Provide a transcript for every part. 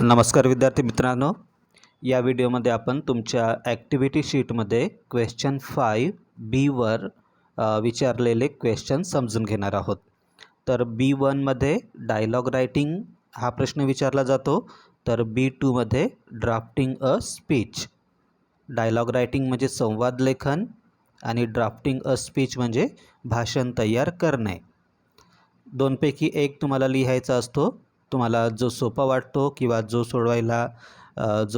नमस्कार विद्यार्थी मित्रांनो, या व्हिडिओमध्ये आपण तुमच्या ॲक्टिव्हिटी शीटमध्ये क्वेश्चन 5B वर विचारलेले क्वेश्चन समजून घेणार आहोत. तर B1मध्ये डायलॉग रायटिंग हा प्रश्न विचारला जातो. तर B2मध्ये drafting a speech. Dialogue writing म्हणजे संवाद लेखन आणि ड्राफ्टिंग अ स्पीच म्हणजे भाषण तयार करणे. दोनपैकी एक तुम्हाला लिहायचा असतो. तुम्हाला जो सोपा वाटतो किंवा जो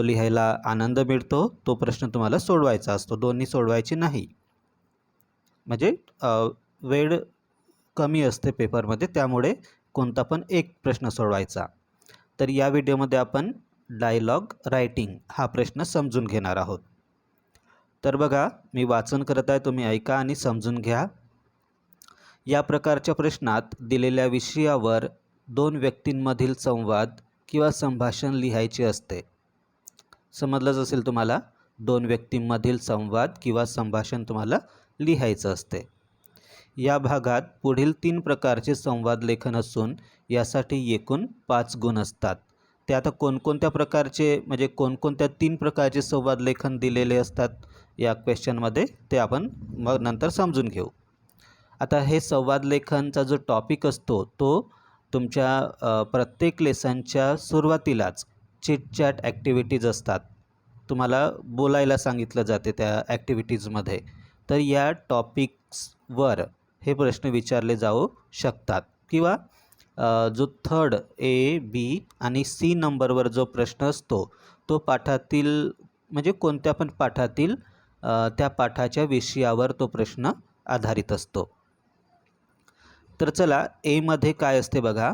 लिहायला आनंद मिळतो तो प्रश्न तुम्हाला सोडवायचा असतो. दोन्ही सोडवायचे नाही. म्हणजे वेळ कमी असते पेपरमध्ये, त्यामुळे कोणता पण एक प्रश्न सोडवायचा. तर या व्हिडिओमध्ये आपण डायलॉग रायटिंग हा प्रश्न समजून घेणार आहोत. तर बघा, मी वाचन करत आहे, तुम्ही ऐका आणि समजून घ्या. या प्रकारच्या प्रश्नात दिलेल्या विषयावर दोन व्यक्तींमधील संवाद किंवा संभाषण लिहायचे असते. समजलंच असेल तुम्हाला, दोन व्यक्तींमधील संवाद किंवा संभाषण तुम्हाला लिहायचं असते. या भागात पुढील 3 प्रकारचे संवाद लेखन असून यासाठी एकूण 5 गुण असतात. ते आता कोणकोणत्या प्रकारचे, म्हणजे कोणकोणत्या 3 प्रकारचे संवाद लेखन दिलेले असतात या क्वेश्चनमध्ये, ते आपण मग नंतर समजून घेऊ. आता हे संवाद लेखनचा जो टॉपिक असतो तो तुमच्या प्रत्येक लेसनच्या सुरुवातीलाच चिट-चॅट ॲक्टिव्हिटीज असतात. तुम्हाला बोलायला सांगितलं जाते त्या ॲक्टिव्हिटीजमध्ये. तर या टॉपिक्सवर हे प्रश्न विचारले जाऊ शकतात किंवा जो थर्ड A, B आणि C नंबरवर जो प्रश्न असतो तो पाठातील, म्हणजे कोणत्या पण पाठातील त्या पाठाच्या विषयावर तो प्रश्न आधारित असतो. तर चला, एमध्ये काय असते बघा,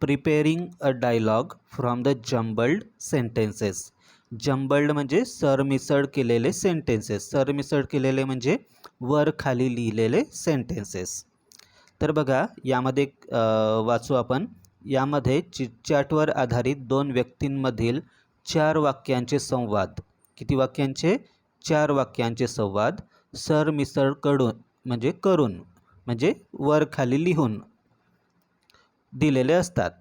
preparing a dialogue from the jumbled sentences. Jumbled म्हणजे सरमिसळ केलेले सेंटेन्सेस. सरमिसळ केलेले म्हणजे वर खाली लिहिलेले सेंटेन्सेस. तर बघा, यामध्ये वाचू आपण. यामध्ये चिटचॅटवर आधारित दोन व्यक्तींमधील 4 वाक्यांचे संवाद. किती वाक्यांचे? 4 वाक्यांचे संवाद सरमिसळ करून म्हणजे वर खाली लिहून दिलेले असतात.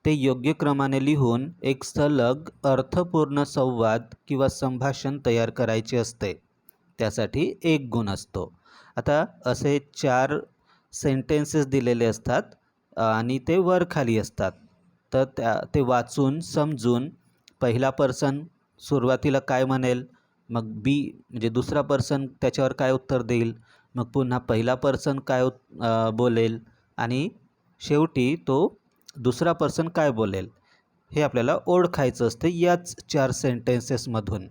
ते योग्य क्रमाने लिहून एक सलग अर्थपूर्ण संवाद किंवा संभाषण तयार करायचे असते. त्यासाठी 1 गुण असतो. आता असे 4 सेंटेन्सेस दिलेले असतात आणि ते वर खाली असतात. तर ते वाचून समजून पहिला पर्सन सुरुवातीला काय म्हणेल, मग बी म्हणजे दुसरा पर्सन त्याच्यावर काय उत्तर देईल, मग पुन्हा पहिला पर्सन काय बोलेल आणि शेवटी तो दुसरा पर्सन काय बोलेल, हे आपल्याला ओळखायचं असते याच 4 सेंटेन्सेसमधून.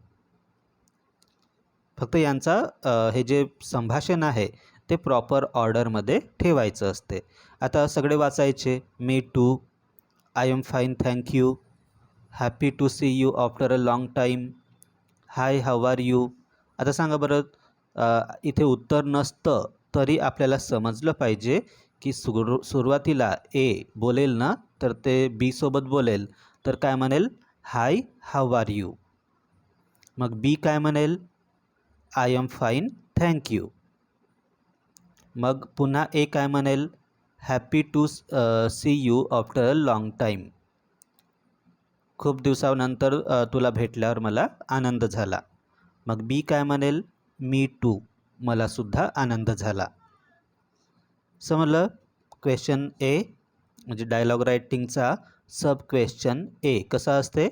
फक्त यांचा हे जे संभाषण आहे ते प्रॉपर ऑर्डरमध्ये ठेवायचं असते. आता सगळे वाचायचे. Me too, I am fine thank you, happy to see you after a long time, hi how are you. आता सांगा बरं, इथे उत्तर नसतं तरी आपल्याला समजलं पाहिजे की सुरुवातीला ए बोलेल ना, तर ते बी सोबत बोलेल तर काय म्हणेल, हाय हाऊ आर यू. मग बी काय म्हणेल, I am fine thank you. मग पुन्हा ए काय म्हणेल, happy to see you after a long time. खूप दिवसानंतर तुला भेटल्यावर मला आनंद झाला. मग बी काय म्हणेल, मी टू, मलासुद्धा आनंद झाला. समजलं? क्वेश्चन ए म्हणजे डायलॉग रायटिंगचा सब क्वेश्चन ए कसा असते,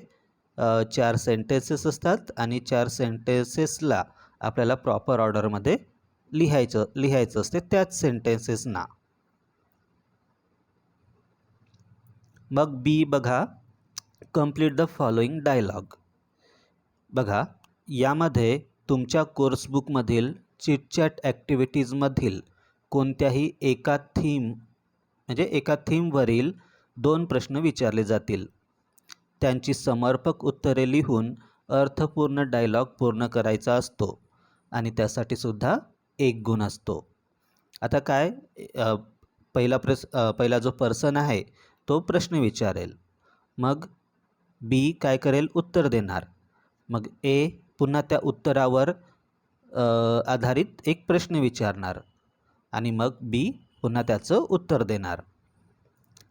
4 सेंटेन्सेस असतात आणि 4 सेंटेन्सेसला आपल्याला प्रॉपर ऑर्डरमध्ये लिहायचं असते त्याच सेंटेन्सेसना. मग बी बघा, कंप्लीट द फॉलोइंग डायलॉग. बघा, यामध्ये तुमच्या कोर्सबुकमधील चिटचॅट ॲक्टिव्हिटीजमधील कोणत्याही एका थीमवरील 2 प्रश्न विचारले जातील. त्यांची समर्पक उत्तरे लिहून अर्थपूर्ण डायलॉग पूर्ण करायचा असतो आणि त्यासाठी सुद्धा 1 गुण असतो. आता काय, पहिला जो पर्सन आहे तो प्रश्न विचारेल, मग बी काय करेल, उत्तर देणार. मग ए पुन्हा त्या उत्तरावर आधारित एक प्रश्न विचारणार आणि मग बी पुन्हा त्याचं उत्तर देणार.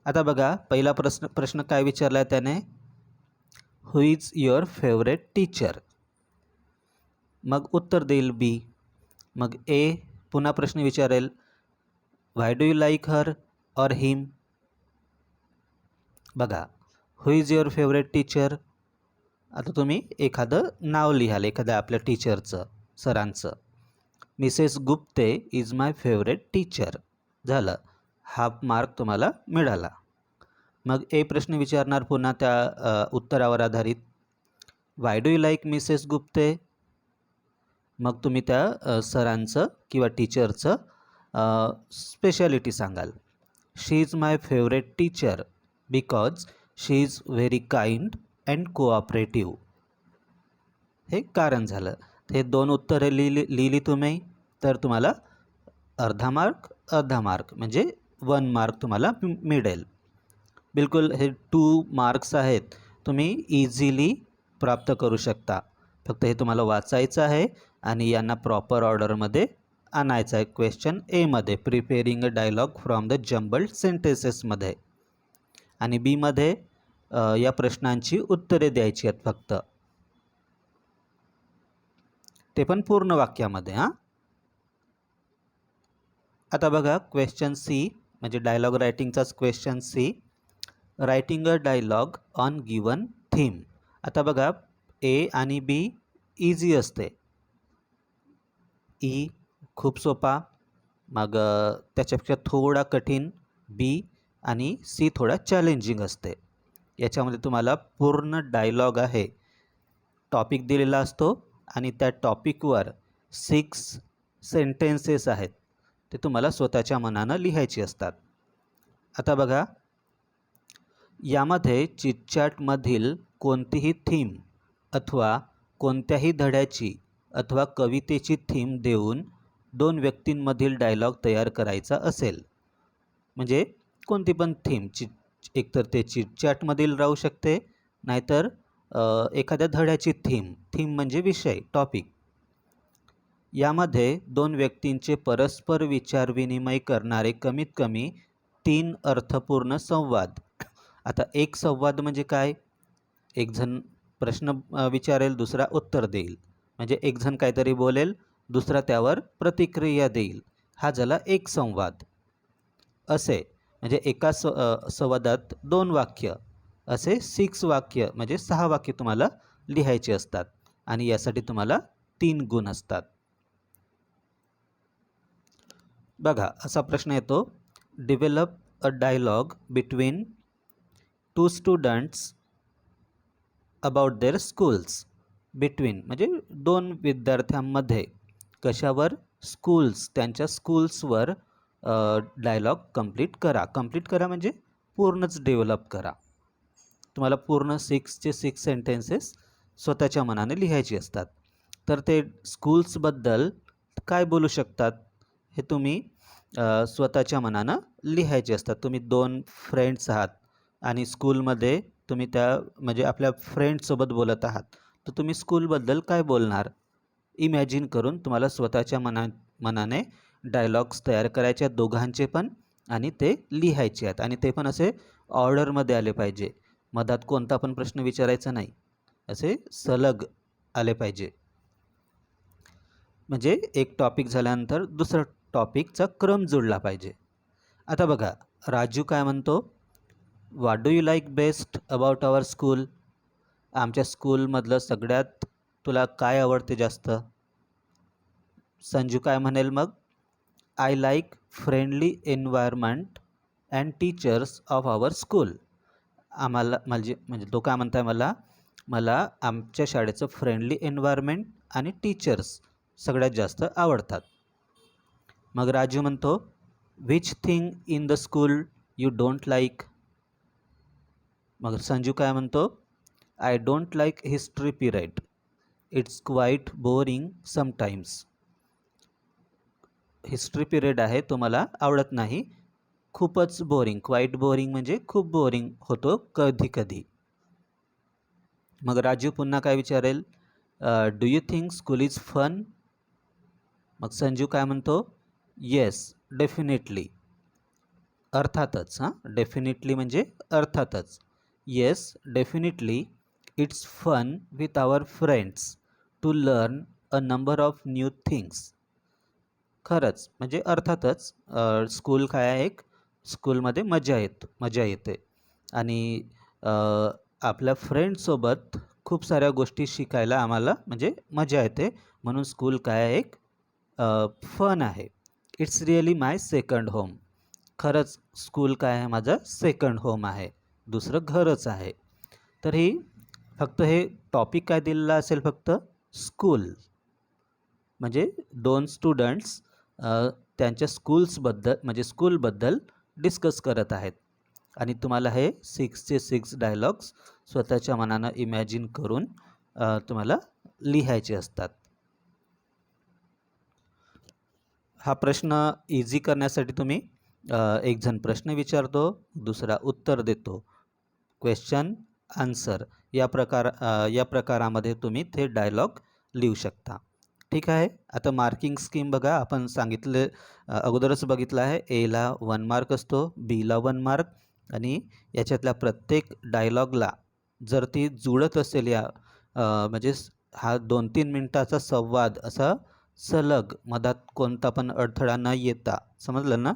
आता बघा, पहिला प्रश्न काय विचारला त्याने, हु इज युअर फेवरेट टीचर. मग उत्तर देईल बी. मग ए पुन्हा प्रश्न विचारेल व्हाय डू यू लाईक हर और हिम. बघा, हु इज युअर फेवरेट टीचर. आता तुम्ही एखादं नाव लिहाल एखाद्या आपल्या टीचरचं, सरांचं. Mrs Gupte is my favourite teacher. झालं, हाफ मार्क तुम्हाला मिळाला. मग ए प्रश्न विचारणार पुन्हा त्या उत्तरावर आधारित, why do you like Mrs Gupte. मग तुम्ही त्या सरांचं किंवा टीचरचं स्पेशालिटी सांगाल. She is my favourite teacher because she is very kind and cooperative. हे कारण झालं. हे दोन उत्तरे लिहिली तुम्ही तर तुम्हाला अर्धा मार्क म्हणजे 1 मार्क तुम्हाला मिळेल. बिलकुल हे 2 मार्क्स आहेत, तुम्ही इझिली प्राप्त करू शकता. फक्त हे तुम्हाला वाचायचं आहे आणि यांना प्रॉपर ऑर्डरमध्ये आणायचं आहे. क्वेश्चन एमध्ये preparing a dialogue from the jumbled सेंटेन्सेसमध्ये, आणि बीमध्ये या प्रश्नांची उत्तरे द्यायची आहेत फक्त, ते पण पूर्ण वाक्यामध्ये. आता बघा क्वेश्चन सी म्हणजे डायलॉग रायटिंगचाच question C. Writing a dialogue on given theme. आता बघा ए आणि बी इझी असते. ई खूप सोपा, मग त्याच्यापेक्षा थोडा कठीण बी, आणि सी थोडा चॅलेंजिंग असते. याच्यामध्ये तुम्हाला पूर्ण डायलॉग आहे, टॉपिक दिलेला असतो आणि त्या टॉपिकवर 6 सेंटेन्सेस आहेत, ते तुम्हाला स्वतःच्या मनानं लिहायची असतात. आता बघा, यामध्ये चिटचॅटमधील कोणतीही थीम अथवा कोणत्याही धड्याची अथवा कवितेची थीम देऊन 2 व्यक्तींमधील डायलॉग तयार करायचा असेल, म्हणजे कोणती पण थीम, एकतर ते चिटचॅटमधील राहू शकते, नाहीतर एखाद्या धड्याची थीम म्हणजे विषय, टॉपिक. यामध्ये 2 व्यक्तींचे परस्पर विचारविनिमय करणारे कमीत कमी 3 अर्थपूर्ण संवाद. आता एक संवाद म्हणजे काय, एक जण प्रश्न विचारेल, दुसरा उत्तर देईल, म्हणजे एक जण काहीतरी बोलेल, दुसरा त्यावर प्रतिक्रिया देईल, हा झाला एक संवाद. असे म्हणजे एका संवादात 2 वाक्य, असे 6 वाक्य म्हणजे 6 वाक्य तुम्हाला लिहायचे असतात, आणि यासाठी तुम्हाला 3 गुण असतात. बघा असा प्रश्न येतो, develop a dialogue between 2 students about their schools. Between म्हणजे 2 विद्यार्थ्यांमध्ये कशावर, स्कूल्स, त्यांच्या स्कूल्सवर डायलॉग कंप्लीट करा म्हणजे पूर्णच डेव्हलप करा. तुम्हाला पूर्ण 6 सेंटेन्सेस स्वतःच्या मनाने लिहायची असतात. तर ते स्कूल्सबद्दल काय बोलू शकतात हे तुम्ही स्वतःच्या मनानं लिहायचे असतात. तुम्ही 2 फ्रेंड्स आहात आणि स्कूलमध्ये तुम्ही म्हणजे आपल्या फ्रेंड्ससोबत बोलत आहात, तर तुम्ही स्कूलबद्दल काय बोलणार, इमॅजिन करून तुम्हाला स्वतःच्या मनाने डायलॉग्स तयार करायचे आहेत, दोघांचे पण, आणि ते लिहायचे आहेत, आणि ते पण असे ऑर्डरमध्ये आले पाहिजे. मधात कोणता पण प्रश्न विचारायचा नाही, असे सलग आले पाहिजे. म्हणजे एक टॉपिक झाल्यानंतर दुसरा टॉपिकचा क्रम जुळला पाहिजे. आता बघा राजू काय म्हणतो, what do you like best about our school. आमच्या स्कूलमधलं सगळ्यात तुला काय आवडते जास्त. संजू काय म्हणेल मग, I like friendly environment and teachers of our school. आम्हाला म्हणजे तो काय म्हणताय, मला आमच्या शाळेचं फ्रेंडली एन्व्हायरमेंट आणि टीचर्स सगळ्यात जास्त आवडतात. मग राजू म्हणतो, which thing in the school you don't like. मग संजू काय म्हणतो, I don't like history period, it's quite boring sometimes. History period आहे तो मला आवडत नाही, खूपच बोरिंग. क्वाईट बोरिंग म्हणजे खूप बोरिंग होतो कधी कधी. मग राजू पुन्हा काय विचारेल, do you think school is fun. मग संजू काय म्हणतो, येस डेफिनेटली, अर्थातच. डेफिनेटली म्हणजे अर्थातच. Yes definitely it's fun with our friends to learn a number of new things. खरंच म्हणजे अर्थातच स्कूल काय आहे, एक स्कूलमध्ये मजा येते आणि अ, आपल्या फ्रेंड्ससोबत खूप साऱ्या गोष्टी शिकायला आम्हाला म्हणजे मजा येते. म्हणून स्कूल काय आहे, एक फन आहे. It's really my second home. खरंच स्कूल काय आहे, माझं सेकंड होम आहे, दुसरं घरच आहे. तर ही फक्त हे टॉपिक काय दिलेला असेल, फक्त स्कूल. म्हणजे दोन स्टुडंट्स त्यांच्या स्कूल्सबद्दल म्हणजे स्कूलबद्दल डिस्कस करत आहेत आणि तुम्हाला हे 6चे 6 डायलॉग्स स्वतःच्या मनानं इमॅजिन करून तुम्हाला लिहायचे असतात. हा प्रश्न इझी करण्यासाठी तुम्ही एक जण प्रश्न विचारतो, दुसरा उत्तर देतो. क्वेश्चन आन्सर या प्रकारामध्ये तुम्ही ते डायलॉग लिहू शकता. ठीक आहे. आता मार्किंग स्कीम बघा, आपण सांगितले अगोदरच बघितलं आहे. एला 1 मार्क असतो, बीला 1 मार्क आणि याच्यातल्या प्रत्येक डायलॉगला जर ती जुळत असेल म्हणजे हा 2-3 मिनिटाचा संवाद असा सलग, मधात कोणता पण अडथळा न येता, समजलं ना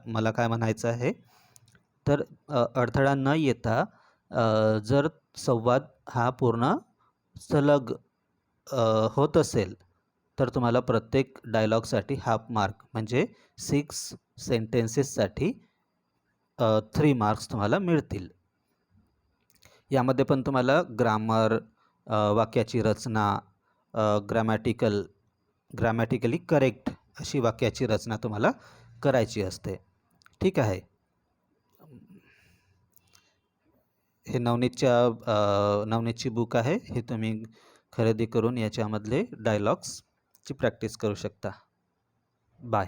मला काय म्हणायचं आहे? तर अडथळा न येता जर संवाद हा पूर्ण सलग होत असेल, तर तुम्हाला प्रत्येक डायलॉगसाठी हाफ मार्क म्हणजे 6 सेंटेन्सेससाठी 3 मार्क्स तुम्हाला मिळतील. यामध्ये पण तुम्हाला ग्रामर, वाक्याची रचना, ग्रॅमॅटिकली करेक्ट अशी वाक्याची रचना तुम्हाला करायची असते. ठीक आहे. हे नवनीतची बुक आहे. हे तुम्ही खरेदी करून याच्यामधले डायलॉग्सची प्रॅक्टिस करू शकता. बाय.